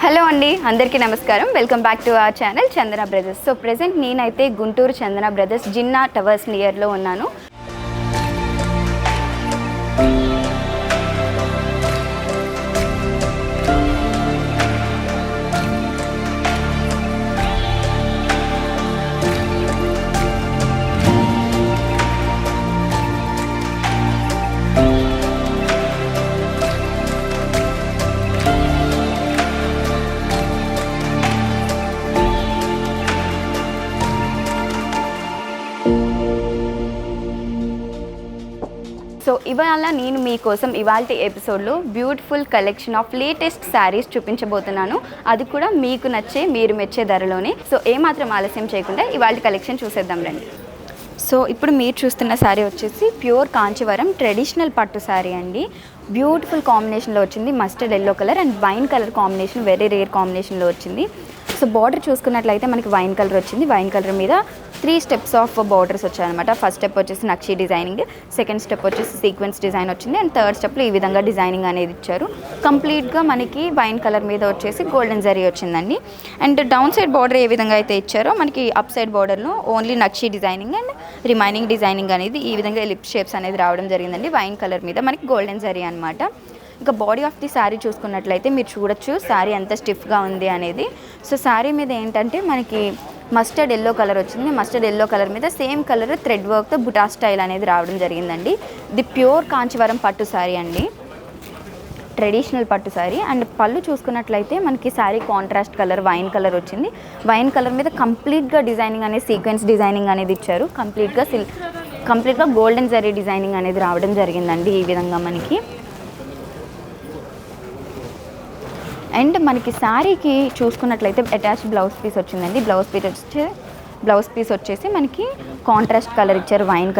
Hello అండి, అందరికీ నమస్కారం. Welcome back to our channel Chandana brothers. So present నేనైతే గుంటూరు చందన బ్రదర్స్ జిన్నా టవర్స్ నియర్లో ఉన్నాను. సో ఇవాళ నేను మీకోసం ఇవాల్టి ఎపిసోడ్లో beautiful collection of latus saris చూపించబోతున్నాను. అది కూడా మీకు నచ్చే, మీరు మెచ్చే ధరలోనే. సో ఏమాత్రం ఆలస్యం చేయకుండా ఇవాల్టి కలెక్షన్ చూసేద్దాం రండి. సో ఇప్పుడు మీరు చూస్తున్న శారీ వచ్చేసి ప్యూర్ కాంచీవరం ట్రెడిషనల్ పట్టు శారీ అండి. బ్యూటిఫుల్ కాంబినేషన్లో వచ్చింది. Mustard yellow colour and wine colour combination, very rare కాంబినేషన్లో వచ్చింది. సో బార్డర్ చూసుకున్నట్లయితే మనకి వైన్ కలర్ వచ్చింది. వైన్ కలర్ మీద 3 స్టెప్స్ ఆఫ్ బార్డర్స్ వచ్చాయన్నమాట. ఫస్ట్ స్టెప్ వచ్చేసి నక్షి డిజైనింగ్, సెకండ్ స్టెప్ వచ్చేసి సీక్వెన్స్ డిజైన్ వచ్చింది, అండ్ థర్డ్ స్టెప్లో ఈ విధంగా డిజైనింగ్ అనేది ఇచ్చారు. కంప్లీట్గా మనకి వైన్ కలర్ మీద వచ్చేసి గోల్డెన్ జరీ వచ్చిందండి. అండ్ డౌన్ సైడ్ బార్డర్ ఏ విధంగా అయితే ఇచ్చారో మనకి అప్ సైడ్ బార్డర్లో only nakshi designing and remaining designing అనేది ఈ విధంగా లిప్ షేప్స్ అనేది రావడం జరిగిందండి. వైన్ కలర్ మీద మనకి గోల్డెన్ జరీ అనమాట. ఇంకా బాడీ ఆఫ్ ది శారీ చూసుకున్నట్లయితే మీరు చూడొచ్చు శారీ ఎంత స్టిఫ్గా ఉంది అనేది. సో శారీ మీద ఏంటంటే మనకి మస్టర్డ్ ఎల్లో కలర్ వచ్చింది. మస్టర్డ్ ఎల్లో కలర్ మీద సేమ్ కలర్ థ్రెడ్ వర్క్తో బుటా స్టైల్ అనేది రావడం జరిగిందండి. ఇది ప్యూర్ కాంచీవరం పట్టు శారీ అండి, ట్రెడిషనల్ పట్టు శారీ. అండ్ పళ్ళు చూసుకున్నట్లయితే మనకి sari contrast colour wine colour వచ్చింది. వైన్ కలర్ మీద కంప్లీట్గా డిజైనింగ్ అనేది సీక్వెన్స్ డిజైనింగ్ అనేది ఇచ్చారు. కంప్లీట్గా గోల్డెన్ జరీ డిజైనింగ్ అనేది రావడం జరిగిందండి ఈ విధంగా మనకి. అండ్ మనకి శారీకి చూసుకున్నట్లయితే అటాచ్ బ్లౌజ్ పీస్ వచ్చిందండి. బ్లౌజ్ పీస్ వచ్చేసి మనకి కాంట్రాస్ట్ కలర్ ఇచ్చారు, వైన్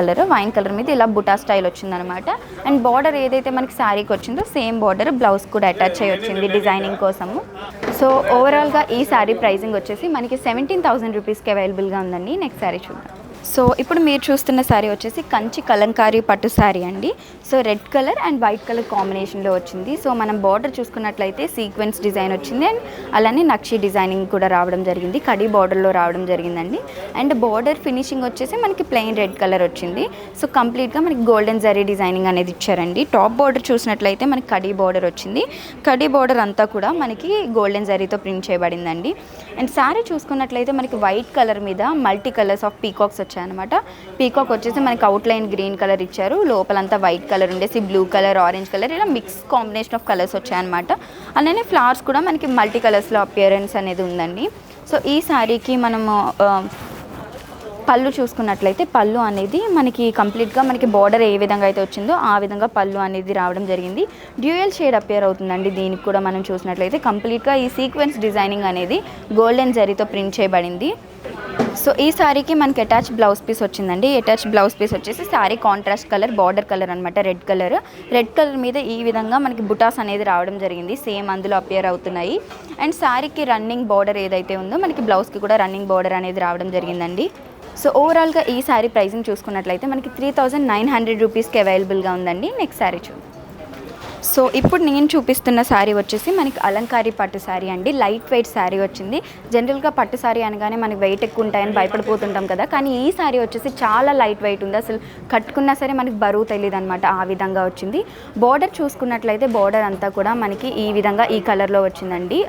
కలర్ మీద ఇలా బుటా స్టైల్ వచ్చిందనమాట. అండ్ బార్డర్ ఏదైతే మనకి శారీకి వచ్చిందో సేమ్ బార్డర్ బ్లౌజ్ కూడా అటాచ్ అయ్యి వచ్చింది డిజైనింగ్ కోసము. సో ఓవరాల్గా ఈ శారీ ప్రైజింగ్ వచ్చేసి మనకి 17,000 రూపీస్కి అవైలబుల్గా ఉందండి. నెక్స్ట్ శారీ చూద్దాం. సో ఇప్పుడు మీరు చూస్తున్న శారీ వచ్చేసి కంచి కలంకారీ పట్టు శారీ అండి. So red colour and white colour కాంబినేషన్లో వచ్చింది. సో మనం బార్డర్ చూసుకున్నట్లయితే సీక్వెన్స్ డిజైన్ వచ్చింది అండ్ అలానే నక్షి డిజైనింగ్ కూడా రావడం జరిగింది. కడీ బార్డర్లో రావడం జరిగిందండి. అండ్ బార్డర్ ఫినిషింగ్ వచ్చేసి మనకి ప్లెయిన్ రెడ్ కలర్ వచ్చింది. సో కంప్లీట్గా మనకి గోల్డెన్ జరీ డిజైనింగ్ అనేది ఇచ్చారండి. టాప్ బార్డర్ చూసినట్లయితే మనకి కడీ బార్డర్ వచ్చింది. కడీ బార్డర్ అంతా కూడా మనకి గోల్డెన్ జరీతో ప్రింట్ చేయబడిందండి. అండ్ శారీ చూసుకున్నట్లయితే మనకి వైట్ కలర్ మీద మల్టీ కలర్స్ ఆఫ్ పీకాక్స్ వచ్చాయన్నమాట. పీకాక్ వచ్చేసి మనకి అవుట్లైన్ గ్రీన్ కలర్ ఇచ్చారు, లోపలంతా వైట్ కలర్ ఉండేసి బ్లూ కలర్, ఆరెంజ్ కలర్ ఇలా మిక్స్ కాంబినేషన్ ఆఫ్ కలర్స్ వచ్చాయన్నమాట. అలానే ఫ్లవర్స్ కూడా మనకి మల్టీ కలర్స్లో అపియరెన్స్ అనేది ఉందండి. సో ఈ శారీకి మనము పళ్ళు చూసుకున్నట్లయితే పళ్ళు అనేది మనకి కంప్లీట్గా మనకి బార్డర్ ఏ విధంగా అయితే వచ్చిందో ఆ విధంగా పళ్ళు అనేది రావడం జరిగింది. డ్యూయల్ షేడ్ అపియర్ అవుతుందండి. దీనికి కూడా మనం చూసినట్లయితే కంప్లీట్గా ఈ సీక్వెన్స్ డిజైనింగ్ అనేది గోల్డెన్ జరీతో ప్రింట్ చేయబడింది. సో ఈ శారీకి మనకి అటాచ్ బ్లౌజ్ పీస్ వచ్చిందండి. అటాచ్ బ్లౌజ్ పీస్ వచ్చేసి sari contrast colour border colour అనమాట, రెడ్ కలర్ మీద ఈ విధంగా మనకి బుటాస్ అనేది రావడం జరిగింది. సేమ్ అందులో అపియర్ అవుతున్నాయి. అండ్ శారీకి రన్నింగ్ బార్డర్ ఏదైతే ఉందో మనకి బ్లౌజ్కి కూడా రన్నింగ్ బార్డర్ అనేది రావడం జరిగిందండి. సో ఓవరాల్గా ఈ శారీ ప్రైసింగ్ చూసుకున్నట్లయితే మనకి 3,900 రూపీస్కి అవైలబుల్గా ఉందండి. నెక్స్ట్ శారీ చూద్దాం. సో ఇప్పుడు నేను చూపిస్తున్న శారీ వచ్చేసి మనకి అలంకారీ పట్టు శారీ అండి. లైట్ వెయిట్ శారీ వచ్చింది. జనరల్గా పట్టు శారీ అనగానే మనకి వెయిట్ ఎక్కువ ఉంటాయని భయపడిపోతుంటాం కదా, కానీ ఈ శారీ వచ్చేసి చాలా లైట్ వెయిట్ ఉంది. అసలు కట్టుకున్నా సరే మనకి బరువు తెలియదు అనమాట, ఆ విధంగా వచ్చింది. బార్డర్ చూసుకున్నట్లయితే బార్డర్ అంతా కూడా మనకి ఈ విధంగా ఈ కలర్లో వచ్చిందండి.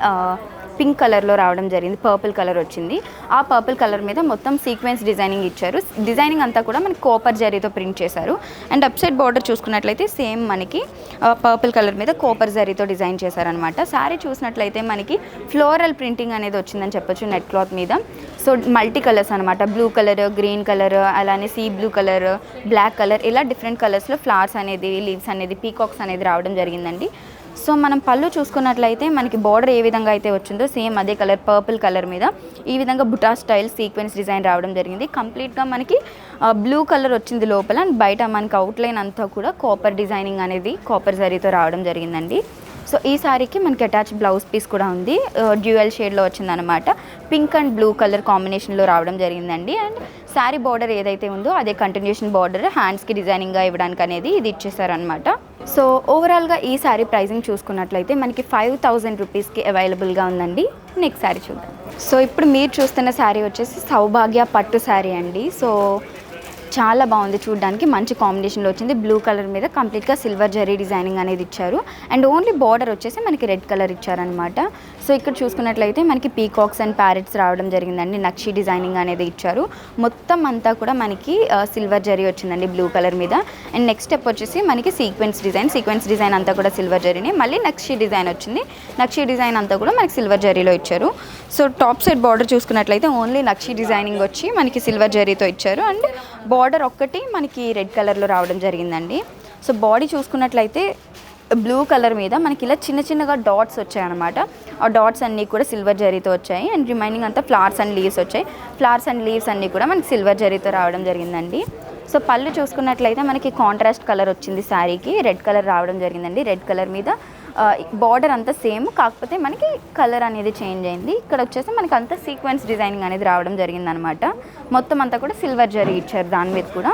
పింక్ కలర్లో రావడం జరిగింది, పర్పుల్ కలర్ వచ్చింది. ఆ పర్పుల్ కలర్ మీద మొత్తం సీక్వెన్స్ డిజైనింగ్ ఇచ్చారు. డిజైనింగ్ అంతా కూడా మనకి కోపర్ జరీతో ప్రింట్ చేశారు. అండ్ అప్ సైడ్ బార్డర్ చూసుకున్నట్లయితే సేమ్ మనకి పర్పుల్ కలర్ మీద కోపర్ జరీతో డిజైన్ చేశారనమాట. శారీ చూసినట్లయితే మనకి ఫ్లోరల్ ప్రింటింగ్ అనేది వచ్చిందని చెప్పొచ్చు నెట్ క్లాత్ మీద. సో మల్టీ కలర్స్ అనమాట, బ్లూ కలర్, గ్రీన్ కలర్, అలానే sea blue colour, black colour ఇలా డిఫరెంట్ కలర్స్లో ఫ్లవర్స్ అనేది, లీవ్స్ అనేది, పీకాక్స్ అనేది రావడం జరిగిందండి. సో మనం పళ్ళు చూసుకున్నట్లయితే మనకి బార్డర్ ఏ విధంగా అయితే వచ్చిందో సేమ్ అదే కలర్ పర్పుల్ కలర్ మీద ఈ విధంగా బుటా స్టైల్ సీక్వెన్స్ డిజైన్ రావడం జరిగింది. కంప్లీట్గా మనకి బ్లూ కలర్ వచ్చింది లోపల. అండ్ బయట మనకి అవుట్లైన్ అంతా కూడా కాపర్ డిజైనింగ్ అనేది కాపర్ జరీతో రావడం జరిగిందండి. సో ఈ శారీకి మనకి అటాచ్ బ్లౌజ్ పీస్ కూడా ఉంది. డ్యూయల్ షేడ్లో వచ్చిందనమాట. పింక్ అండ్ బ్లూ కలర్ కాంబినేషన్లో రావడం జరిగిందండి. అండ్ శారీ బార్డర్ ఏదైతే ఉందో అదే కంటిన్యూషన్ బార్డర్ హ్యాండ్స్కి డిజైనింగ్గా ఇవ్వడానికి అనేది ఇది ఇచ్చేసారనమాట. సో ఓవరాల్గా ఈ శారీ ప్రైజింగ్ చూసుకున్నట్లయితే మనకి 5000 రూపీస్కి అవైలబుల్గా ఉందండి. నెక్స్ట్ శారీ చూద్దాం. సో ఇప్పుడు మీరు చూస్తున్న శారీ వచ్చేసి సౌభాగ్య పట్టు శారీ అండి. సో చాలా బాగుంది చూడడానికి, మంచి కాంబినేషన్లో వచ్చింది. బ్లూ కలర్ మీద కంప్లీట్గా సిల్వర్ జరీ డిజైనింగ్ అనేది ఇచ్చారు అండ్ ఓన్లీ బార్డర్ వచ్చేసి మనకి రెడ్ కలర్ ఇచ్చారనమాట. సో ఇక్కడ చూసుకున్నట్లయితే మనకి పీకాక్స్ అండ్ ప్యారెట్స్ రావడం జరిగిందండి. నక్షి డిజైనింగ్ అనేది ఇచ్చారు. మొత్తం అంతా కూడా మనకి సిల్వర్ జరీ వచ్చిందండి బ్లూ కలర్ మీద. అండ్ నెక్స్ట్ స్టెప్ వచ్చేసి మనకి సీక్వెన్స్ డిజైన్ అంతా కూడా సిల్వర్ జరీనే. మళ్ళీ నక్షి డిజైన్ వచ్చింది. నక్షి డిజైన్ అంతా కూడా మనకి సిల్వర్ జరీలో ఇచ్చారు. సో టాప్ సైడ్ బార్డర్ చూసుకున్నట్లయితే ఓన్లీ నక్షి డిజైనింగ్ వచ్చి మనకి సిల్వర్ జరీతో ఇచ్చారు అండ్ బార్డర్ ఒక్కటి మనకి రెడ్ కలర్లో రావడం జరిగిందండి. సో బాడీ చూసుకున్నట్లయితే బ్లూ కలర్ మీద మనకి ఇలా చిన్నగా డాట్స్ వచ్చాయన్నమాట. ఆ డాట్స్ అన్నీ కూడా సిల్వర్ జరీతో వచ్చాయి అండ్ రిమైనింగ్ అంతా ఫ్లవర్స్ అండ్ లీవ్స్ వచ్చాయి. ఫ్లవర్స్ అండ్ లీవ్స్ అన్నీ కూడా మనకి సిల్వర్ జరీతో రావడం జరిగిందండి. సో పళ్ళు చూసుకున్నట్లయితే మనకి కాంట్రాస్ట్ కలర్ వచ్చింది శారీకి, రెడ్ కలర్ రావడం జరిగిందండి. రెడ్ కలర్ మీద బార్డర్ అంతా సేమ్, కాకపోతే మనకి కలర్ అనేది చేంజ్ అయింది. ఇక్కడ వచ్చేసి మనకి అంతా సీక్వెన్స్ డిజైనింగ్ అనేది రావడం జరిగిందనమాట. మొత్తం అంతా కూడా సిల్వర్ జరీ ఇచ్చారు దాని మీద కూడా.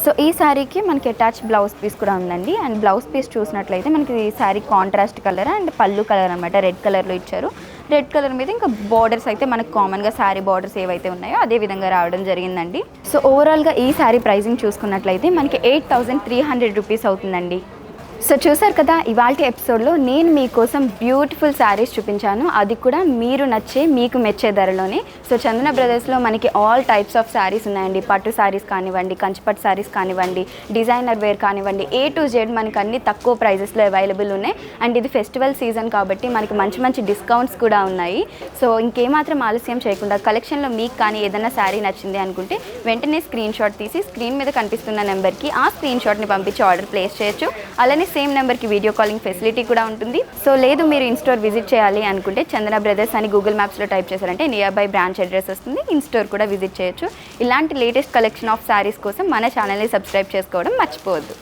సో ఈ శారీకి మనకి అటాచ్ బ్లౌజ్ పీస్ కూడా ఉందండి. అండ్ బ్లౌజ్ పీస్ చూసినట్లయితే మనకి ఈ శారీ కాంట్రాస్ట్ కలర్ అండ్ పళ్ళు కలర్ అనమాట, రెడ్ కలర్లో ఇచ్చారు. రెడ్ కలర్ మీద ఇంకా బార్డర్స్ అయితే మనకు కామన్గా శారీ బార్డర్స్ ఏవైతే ఉన్నాయో అదే విధంగా రావడం జరిగిందండి. సో ఓవరాల్గా ఈ శారీ ప్రైజింగ్ చూసుకున్నట్లయితే మనకి 8300 రూపీస్ అవుతుందండి. సో చూసారు కదా, ఇవాల్టి ఎపిసోడ్లో నేను మీకోసం బ్యూటిఫుల్ శారీస్ చూపించాను, అది కూడా మీరు నచ్చే మీకు మెచ్చే ధరలోనే. సో చందన బ్రదర్స్లో మనకి ఆల్ టైప్స్ ఆఫ్ శారీస్ ఉన్నాయండి. పట్టు శారీస్ కానివ్వండి, కంచిపట్టు శారీస్ కానివ్వండి, డిజైనర్ వేర్ కానివ్వండి, A to Z మనకి అన్ని తక్కువ ప్రైజెస్లో అవైలబుల్ ఉన్నాయి. అండ్ ఇది ఫెస్టివల్ సీజన్ కాబట్టి మనకి మంచి డిస్కౌంట్స్ కూడా ఉన్నాయి. సో ఇంకేమాత్రం ఆలస్యం చేయకుండా కలెక్షన్లో మీకు కానీ ఏదైనా శారీ నచ్చింది అనుకుంటే వెంటనే స్క్రీన్ షాట్ తీసి స్క్రీన్ మీద కనిపిస్తున్న నెంబర్కి ఆ స్క్రీన్ షాట్ని పంపించి ఆర్డర్ ప్లేస్ చేయొచ్చు. అలానే సేమ్ నెంబర్కి వీడియో కాలింగ్ ఫెసిలిటీ కూడా ఉంటుంది. సో లేదు మీరు ఇన్స్టోర్ విజిట్ చేయాలి అనుకుంటే చందన బ్రదర్స్ అని గూగుల్ మ్యాప్స్లో టైప్ చేశారంటే నియర్ బై బ్రాంచ్ అడ్రస్ వస్తుంది. ఇన్స్టోర్ కూడా విజిట్ చేయొచ్చు. ఇలాంటి లేటెస్ట్ కలెక్షన్ ఆఫ్ శారీస్ కోసం మన ఛానల్ని సబ్స్క్రైబ్ చేసుకోవడం మర్చిపోవద్దు.